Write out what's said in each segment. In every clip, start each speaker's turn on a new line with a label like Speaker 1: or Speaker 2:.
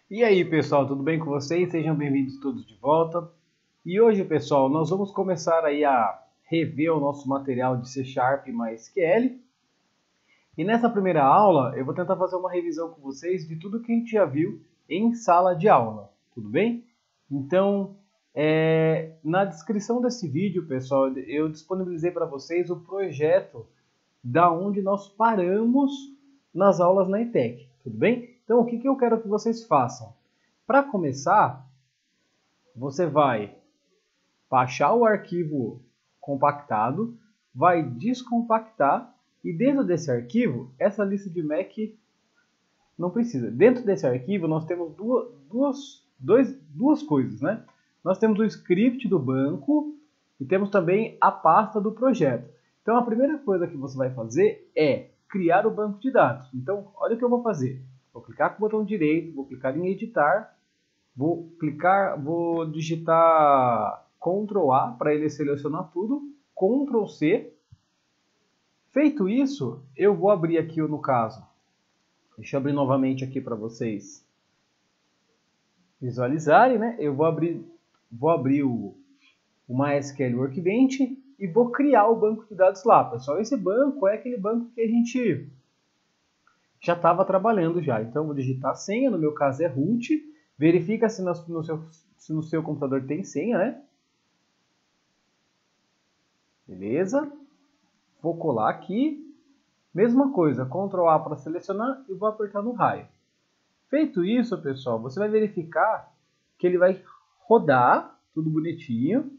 Speaker 1: E aí, pessoal, tudo bem com vocês? Sejam bem-vindos todos de volta. E hoje, pessoal, nós vamos começar aí a rever o nosso material de C Sharp e MySQL. E nessa primeira aula, eu vou tentar fazer uma revisão com vocês de tudo que a gente já viu em sala de aula, tudo bem? Então, na descrição desse vídeo, pessoal, eu disponibilizei para vocês o projeto da onde nós paramos nas aulas na ETEC, tudo bem? Então, o que eu quero que vocês façam? Para começar, você vai baixar o arquivo compactado, vai descompactar e dentro desse arquivo, essa lista de Mac não precisa. Dentro desse arquivo, nós temos duas coisas, né? Nós temos o script do banco e temos também a pasta do projeto. Então, a primeira coisa que você vai fazer é criar o banco de dados. Então, olha o que eu vou fazer. Vou clicar com o botão direito, vou clicar em editar, vou digitar Ctrl A para ele selecionar tudo, Ctrl C. Feito isso, eu vou abrir aqui no caso. Deixa eu abrir novamente aqui para vocês visualizarem, né? Eu vou abrir o MySQL Workbench e vou criar o banco de dados lá, pessoal. Esse banco é aquele banco que a gente já estava trabalhando já. Então, vou digitar a senha, no meu caso é root. Verifica se no seu computador tem senha, né? Beleza. Vou colar aqui. Mesma coisa, Ctrl A para selecionar e vou apertar no raio. Feito isso, pessoal, você vai verificar que ele vai rodar, tudo bonitinho.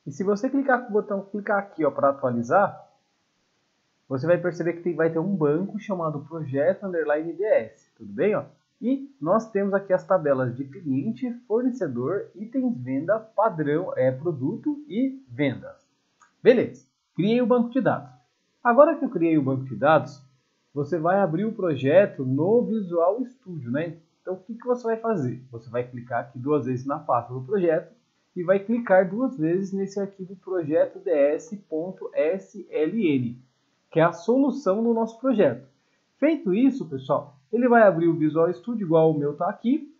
Speaker 1: E se você clicar com o botão, clicar aqui para atualizar, você vai perceber que vai ter um banco chamado Projeto _DS, tudo bem? Ó? E nós temos aqui as tabelas de cliente, fornecedor, itens, venda, padrão, produto e vendas. Beleza, criei o banco de dados. Agora que eu criei o banco de dados, você vai abrir o projeto no Visual Studio, né? Então, o que você vai fazer? Você vai clicar aqui duas vezes na pasta do projeto e vai clicar duas vezes nesse arquivo projeto ds.sln, que é a solução do nosso projeto. Feito isso, pessoal, ele vai abrir o Visual Studio, igual o meu está aqui.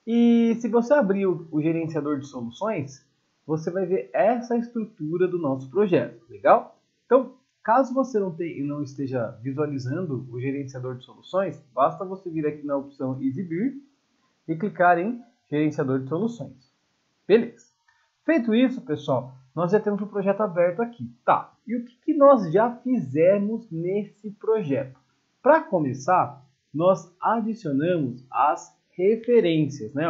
Speaker 1: E se você abrir o gerenciador de soluções, você vai ver essa estrutura do nosso projeto, legal? Então, caso você não esteja visualizando o gerenciador de soluções, basta você vir aqui na opção Exibir e clicar em Gerenciador de Soluções. Beleza. Feito isso, pessoal, nós já temos o projeto aberto aqui. Tá, e o que nós já fizemos nesse projeto? Para começar, nós adicionamos as referências, né?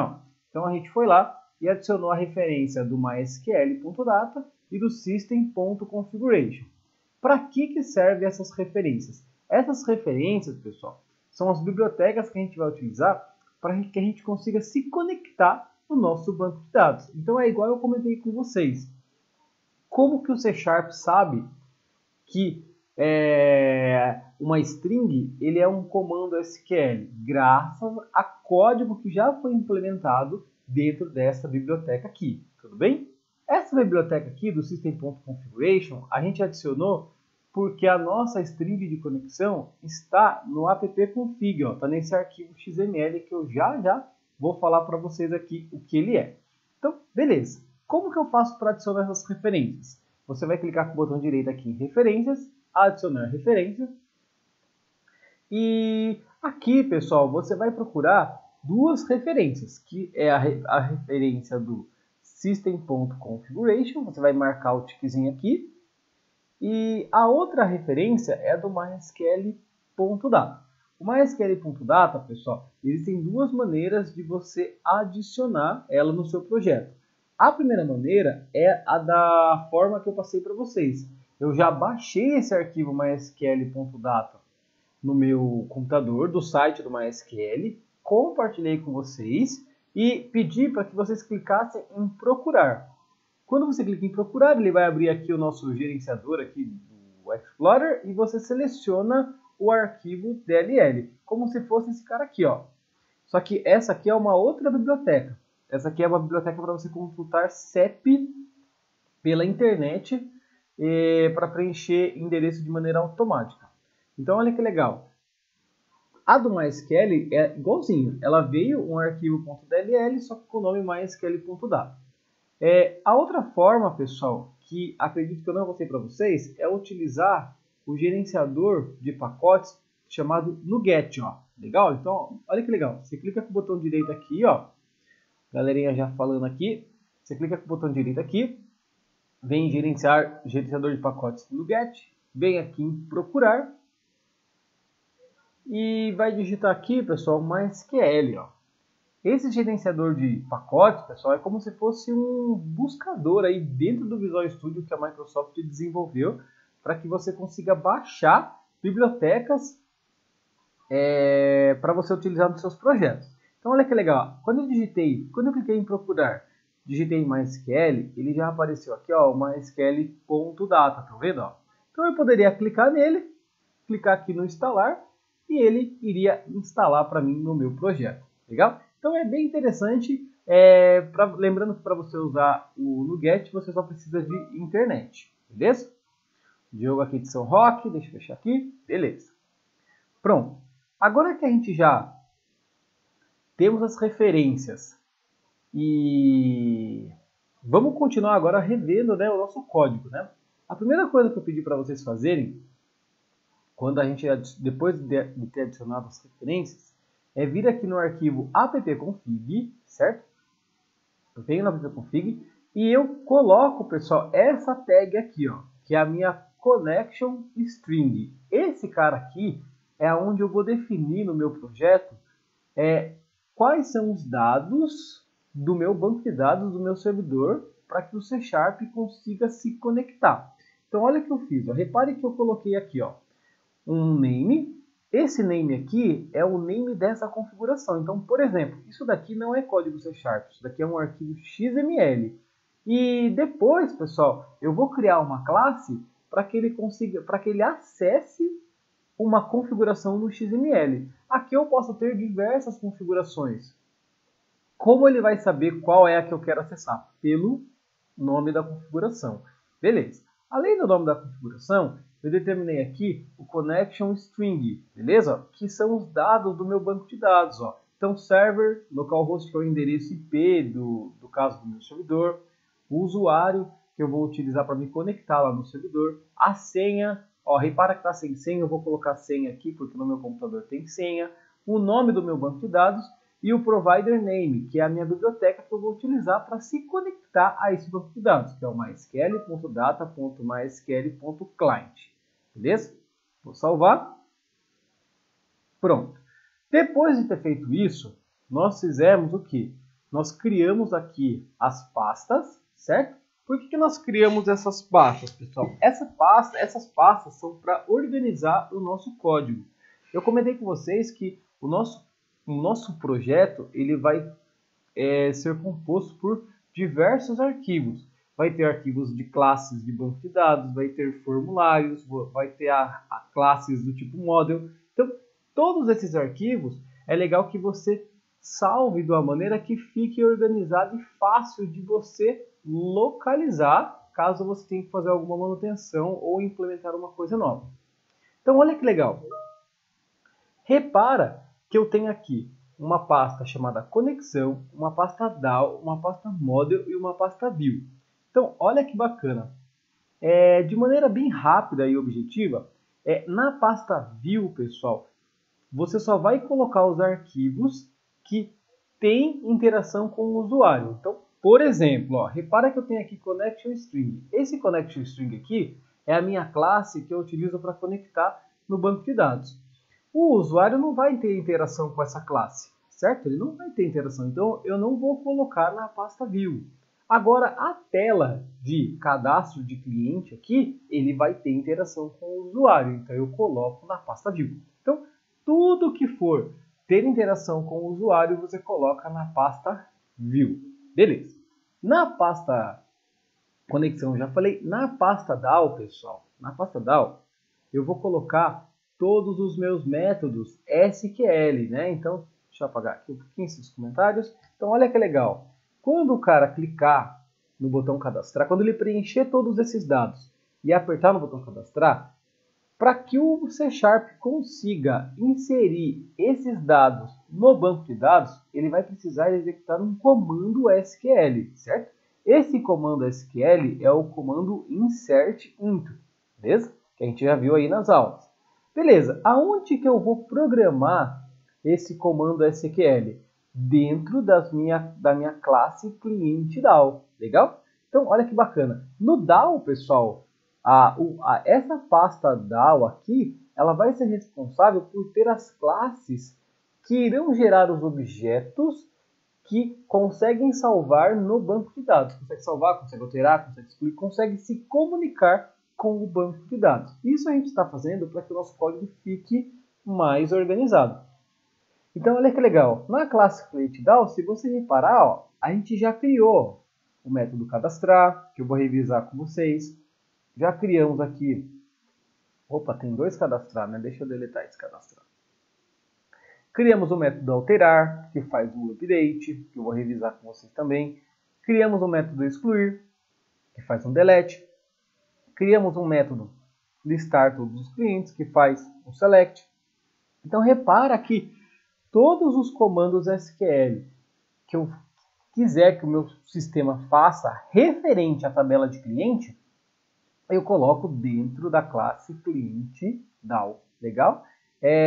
Speaker 1: Então, a gente foi lá e adicionou a referência do MySQL.data e do System.configuration. Para que servem essas referências? Essas referências, pessoal, são as bibliotecas que a gente vai utilizar para que a gente consiga se conectar no nosso banco de dados. Então é igual eu comentei com vocês. Como que o C Sharp sabe que uma string ele é um comando SQL? Graças a código que já foi implementado dentro dessa biblioteca aqui, tudo bem? Essa biblioteca aqui do System.configuration a gente adicionou porque a nossa string de conexão está no appconfig, está nesse arquivo XML que eu já vou falar para vocês aqui o que ele é. Então, beleza. Como que eu faço para adicionar essas referências? Você vai clicar com o botão direito aqui em referências, adicionar referência. E aqui, pessoal, você vai procurar duas referências, que é a referência do System.configuration, você vai marcar o tiquezinho aqui. E a outra referência é a do MySQL.data. O MySQL.data, pessoal, existem duas maneiras de você adicionar ela no seu projeto. A primeira maneira é a da forma que eu passei para vocês. Eu já baixei esse arquivo MySQL.data no meu computador, do site do MySQL, compartilhei com vocês e pedi para que vocês clicassem em procurar. Quando você clica em procurar, ele vai abrir aqui o nosso gerenciador aqui do Explorer e você seleciona o arquivo DLL, como se fosse esse cara aqui, ó. Só que essa aqui é uma outra biblioteca. Essa aqui é uma biblioteca para você consultar CEP pela internet para preencher endereço de maneira automática. Então, olha que legal. A do MySQL é igualzinho. Ela veio um arquivo .dll, só que com o nome mysql.data. A outra forma, pessoal, que acredito que eu não mostrei para vocês, é utilizar o gerenciador de pacotes chamado NuGet, ó. Legal? Então, olha que legal. Você clica com o botão direito aqui, ó. Galerinha já falando aqui. Você clica com o botão direito aqui. Vem em gerenciador de pacotes NuGet. Vem aqui em procurar. E vai digitar aqui, pessoal, MySQL, ó. Esse gerenciador de pacotes, pessoal, é como se fosse um buscador aí dentro do Visual Studio que a Microsoft desenvolveu para que você consiga baixar bibliotecas para você utilizar nos seus projetos. Então, olha que legal. Quando eu cliquei em procurar, digitei MySQL, ele já apareceu aqui, ó, mysql.data, tá vendo? Ó? Então, eu poderia clicar nele, clicar aqui no instalar e ele iria instalar para mim no meu projeto. Legal? Então, é bem interessante. Lembrando que para você usar o NuGet, você só precisa de internet. Beleza? Diogo aqui de São Roque, deixa eu fechar aqui. Beleza. Pronto. Agora que a gente já temos as referências e vamos continuar agora revendo, né, o nosso código, né? A primeira coisa que eu pedi para vocês fazerem, quando a gente depois de ter adicionado as referências, é vir aqui no arquivo appconfig, certo? Eu venho no appconfig e eu coloco, pessoal, essa tag aqui, ó, que é a minha connection string. Esse cara aqui é onde eu vou definir no meu projeto quais são os dados do meu banco de dados, do meu servidor, para que o C# consiga se conectar. Então, olha o que eu fiz. Ó. Repare que eu coloquei aqui, ó, um name. Esse name aqui é o name dessa configuração. Então, por exemplo, isso daqui não é código C#, isso daqui é um arquivo XML. E depois, pessoal, eu vou criar uma classe para que ele acesse uma configuração no XML. Aqui eu posso ter diversas configurações. Como ele vai saber qual é a que eu quero acessar? Pelo nome da configuração. Beleza. Além do nome da configuração, eu determinei aqui o connection string, beleza? Que são os dados do meu banco de dados. Ó. Então, server, localhost, que é o endereço IP do caso do meu servidor, o usuário, que eu vou utilizar para me conectar lá no servidor, a senha, ó, repara que está sem senha, eu vou colocar senha aqui, porque no meu computador tem senha, o nome do meu banco de dados e o provider name, que é a minha biblioteca que eu vou utilizar para se conectar a esse banco de dados, que é o mysql.data.mysql.client. Beleza? Vou salvar. Pronto. Depois de ter feito isso, nós fizemos o quê? Nós criamos aqui as pastas, certo? Por que nós criamos essas pastas, pessoal? Essas pastas são para organizar o nosso código. Eu comentei com vocês que o nosso projeto ele vai ser composto por diversos arquivos. Vai ter arquivos de classes de banco de dados, vai ter formulários, vai ter classes do tipo model. Então, todos esses arquivos é legal que você salve de uma maneira que fique organizado e fácil de você localizar, caso você tenha que fazer alguma manutenção ou implementar uma coisa nova. Então, olha que legal. Repara que eu tenho aqui uma pasta chamada conexão, uma pasta DAO, uma pasta model e uma pasta view. Então, olha que bacana. De maneira bem rápida e objetiva, na pasta view, pessoal, você só vai colocar os arquivos que têm interação com o usuário. Então, por exemplo, ó, repara que eu tenho aqui connection string. Esse connection string aqui é a minha classe que eu utilizo para conectar no banco de dados. O usuário não vai ter interação com essa classe, certo? Ele não vai ter interação, então eu não vou colocar na pasta view. Agora, a tela de cadastro de cliente aqui, ele vai ter interação com o usuário, então eu coloco na pasta view. Então, tudo que for ter interação com o usuário, você coloca na pasta view. Beleza. Na pasta conexão, já falei, na pasta DAO, pessoal, na pasta DAO, eu vou colocar todos os meus métodos SQL, né? Então, deixa eu apagar aqui um pouquinho esses comentários. Então, olha que legal. Quando o cara clicar no botão cadastrar, quando ele preencher todos esses dados e apertar no botão cadastrar, Para que o C# consiga inserir esses dados no banco de dados, ele vai precisar executar um comando SQL, certo? Esse comando SQL é o comando insert_into, beleza? Que a gente já viu aí nas aulas. Beleza, aonde que eu vou programar esse comando SQL? Dentro da minha classe cliente DAO, legal? Então, olha que bacana. No DAO, pessoal, essa pasta DAO aqui, ela vai ser responsável por ter as classes que irão gerar os objetos que conseguem salvar no banco de dados. Consegue salvar, consegue alterar, consegue excluir, consegue se comunicar com o banco de dados. Isso a gente está fazendo para que o nosso código fique mais organizado. Então, olha que legal. Na classe cliente DAO, se você reparar, ó, a gente já criou o método cadastrar, que eu vou revisar com vocês. Já criamos aqui... Opa, tem 2 cadastrar, né? Deixa eu deletar esse cadastrar. Criamos o método alterar, que faz o update, que eu vou revisar com vocês também. Criamos o método excluir, que faz um delete. Criamos um método listar todos os clientes, que faz um select. Então, repara que todos os comandos SQL que eu quiser que o meu sistema faça referente à tabela de cliente, eu coloco dentro da classe cliente DAO. Legal?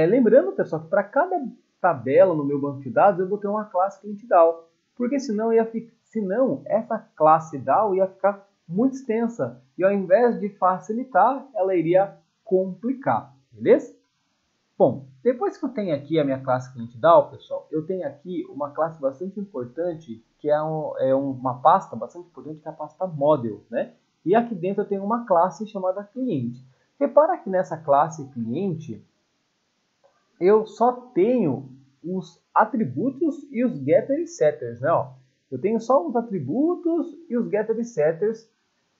Speaker 1: Lembrando, pessoal, que para cada tabela no meu banco de dados eu vou ter uma classe cliente DAO, porque senão essa classe DAO ia ficar muito extensa e ao invés de facilitar, ela iria complicar, beleza? Bom, depois que eu tenho aqui a minha classe cliente DAO, pessoal, eu tenho aqui uma classe bastante importante, que é uma pasta bastante importante, que é a pasta model, né? E aqui dentro eu tenho uma classe chamada cliente. Repara que nessa classe cliente, eu só tenho os atributos e os getter e setters, né? Ó, eu tenho só os atributos e os getter e setters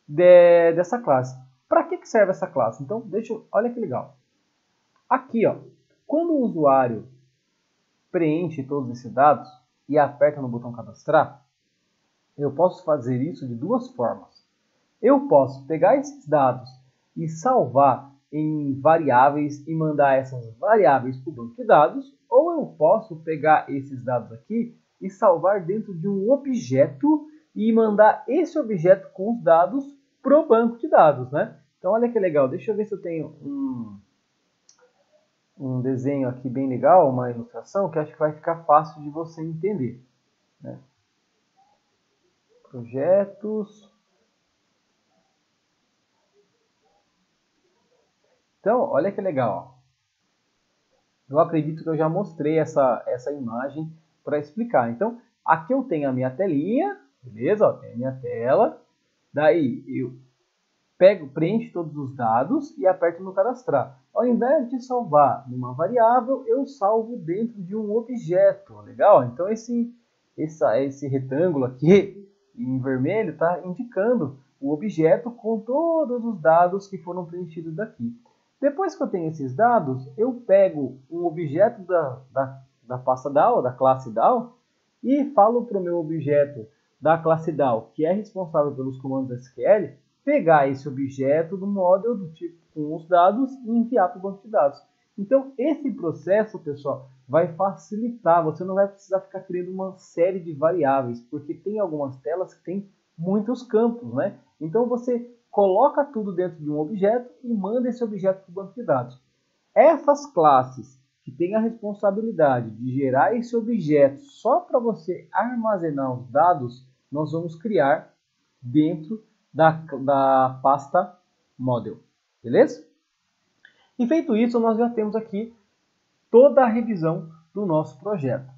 Speaker 1: dessa classe. Para que serve essa classe? Então, olha que legal. Aqui, ó, quando o usuário preenche todos esses dados e aperta no botão cadastrar, eu posso fazer isso de 2 formas. Eu posso pegar esses dados e salvar em variáveis e mandar essas variáveis para o banco de dados, ou eu posso pegar esses dados aqui e salvar dentro de um objeto e mandar esse objeto com os dados para o banco de dados, né? Então, olha que legal. Deixa eu ver se eu tenho um desenho aqui bem legal, uma ilustração, que acho que vai ficar fácil de você entender, né? Projetos. Então, olha que legal. Eu acredito que eu já mostrei essa imagem para explicar. Então, aqui eu tenho a minha telinha, beleza? Ó, tem a minha tela. Daí, eu preencho todos os dados e aperto no cadastrar. Ao invés de salvar numa variável, eu salvo dentro de um objeto. Legal? Então, esse retângulo aqui em vermelho está indicando o objeto com todos os dados que foram preenchidos daqui. Depois que eu tenho esses dados, eu pego um objeto da pasta DAO, da classe DAO, e falo para o meu objeto da classe DAO, que é responsável pelos comandos SQL, pegar esse objeto do model do tipo com os dados e enviar para o banco de dados. Então, esse processo, pessoal, vai facilitar. Você não vai precisar ficar criando uma série de variáveis, porque tem algumas telas que tem muitos campos, né? Então, você coloca tudo dentro de um objeto e manda esse objeto para o banco de dados. Essas classes que têm a responsabilidade de gerar esse objeto só para você armazenar os dados, nós vamos criar dentro da pasta model, beleza? E feito isso, nós já temos aqui toda a revisão do nosso projeto.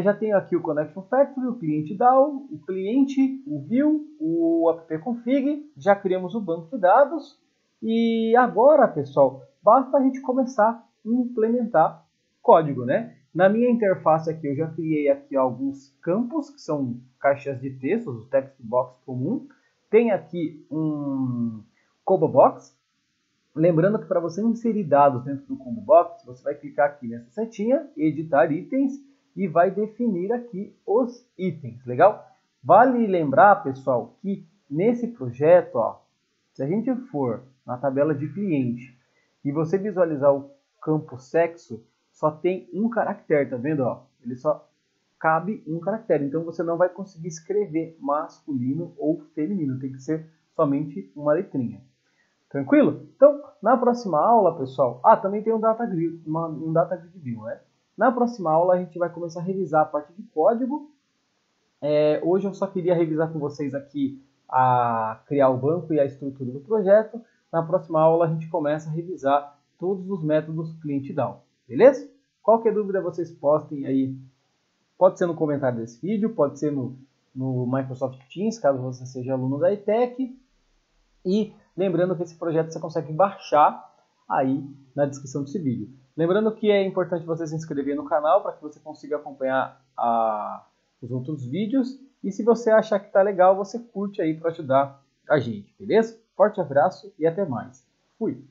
Speaker 1: Já tenho aqui o Connection Factory, o cliente DAO, o cliente, o view, o app-config, já criamos o banco de dados e agora, pessoal, basta a gente começar a implementar código, né? Na minha interface aqui, eu já criei aqui alguns campos, que são caixas de texto, o text box comum. Tem aqui um combo box. Lembrando que para você inserir dados dentro do combo box, você vai clicar aqui nessa setinha, editar itens, e vai definir aqui os itens, legal? Vale lembrar, pessoal, que nesse projeto, ó, se a gente for na tabela de cliente e você visualizar o campo sexo, só tem um caractere, tá vendo? Ó? Ele só cabe um caractere, então você não vai conseguir escrever masculino ou feminino, tem que ser somente uma letrinha. Tranquilo? Então, na próxima aula, pessoal... também tem um data grid view, né? Na próxima aula, a gente vai começar a revisar a parte de código. Hoje eu só queria revisar com vocês aqui a criar o banco e a estrutura do projeto. Na próxima aula, a gente começa a revisar todos os métodos cliente-down. Beleza? Qualquer dúvida, vocês postem aí. Pode ser no comentário desse vídeo, pode ser no Microsoft Teams, caso você seja aluno da ETEC. E lembrando que esse projeto você consegue baixar aí na descrição desse vídeo. Lembrando que é importante você se inscrever no canal para que você consiga acompanhar os outros vídeos. E se você achar que está legal, você curte aí para ajudar a gente, beleza? Forte abraço e até mais. Fui!